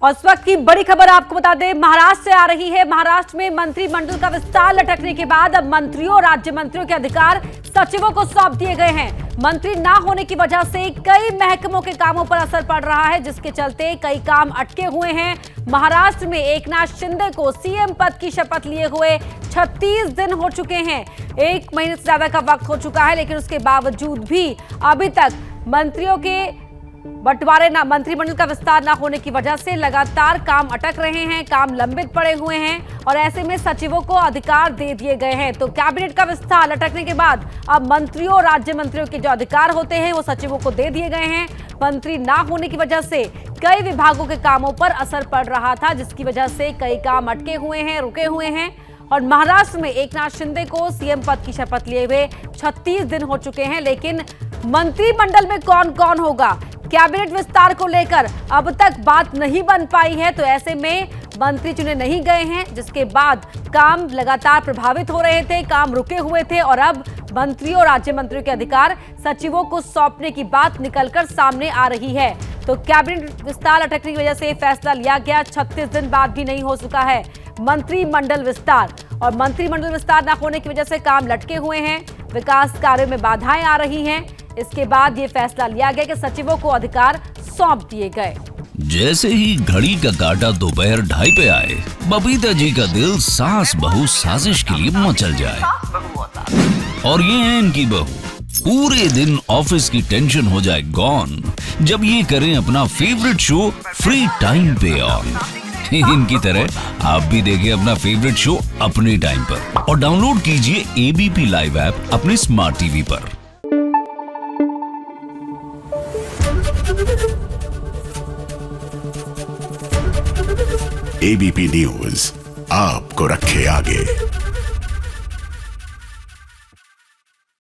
और इस वक्त की बड़ी खबर आपको बता दें, महाराष्ट्र से आ रही है। महाराष्ट्र में मंत्रिमंडल का विस्तार लटकने के बाद अब मंत्रियों और राज्य मंत्रियों के अधिकार सचिवों को सौंप दिए गए हैं। मंत्री ना होने की वजह से कई महकमों के कामों पर असर पड़ रहा है, जिसके चलते कई काम अटके हुए हैं। महाराष्ट्र में एकनाथ शिंदे को सीएम पद की शपथ लिए हुए 36 दिन हो चुके हैं। 1 महीने से ज्यादा का वक्त हो चुका है, लेकिन उसके बावजूद भी अभी तक मंत्रियों के बंटवारे ना, मंत्रिमंडल का विस्तार ना होने की वजह से लगातार काम अटक रहे हैं, काम लंबित पड़े हुए हैं और ऐसे में सचिवों को अधिकार दे दिए गए हैं। तो कैबिनेट का विस्तार लटकने के बाद अब मंत्रियों और राज्य मंत्रियों के जो अधिकार होते हैं वो सचिवों को दे दिए गए हैं। मंत्री ना होने की वजह से कई विभागों के कामों पर असर पड़ रहा था, जिसकी वजह से कई काम अटके हुए हैं, रुके हुए हैं। और महाराष्ट्र में एकनाथ शिंदे को सीएम पद की शपथ लिए हुए 36 दिन हो चुके हैं, लेकिन मंत्रिमंडल में कौन कौन होगा, कैबिनेट विस्तार को लेकर अब तक बात नहीं बन पाई है। तो ऐसे में मंत्री चुने नहीं गए हैं, जिसके बाद काम लगातार प्रभावित हो रहे थे, काम रुके हुए थे और अब मंत्रियों और राज्य मंत्रियों के अधिकार सचिवों को सौंपने की बात निकलकर सामने आ रही है। तो कैबिनेट विस्तार लटकने की वजह से फैसला लिया गया। 36 दिन बाद भी नहीं हो चुका है मंत्रिमंडल विस्तार और मंत्रिमंडल विस्तार न होने की वजह से काम लटके हुए हैं, विकास कार्यों में बाधाएं आ रही हैं। इसके बाद ये फैसला लिया गया कि सचिवों को अधिकार सौंप दिए गए। जैसे ही घड़ी का काटा दोपहर 2:30 पे आए, बबीता जी का दिल सास बहू साजिश के लिए मचल जाए। और ये है इनकी बहू, पूरे दिन ऑफिस की टेंशन हो जाए गॉन जब ये करें अपना फेवरेट शो फ्री टाइम पे ऑन। इनकी तरह आप भी देखिए अपना फेवरेट शो अपने टाइम पर और डाउनलोड कीजिए एबीपी लाइव ऐप अपने स्मार्ट टीवी पर। एबीपी न्यूज आपको रखे आगे।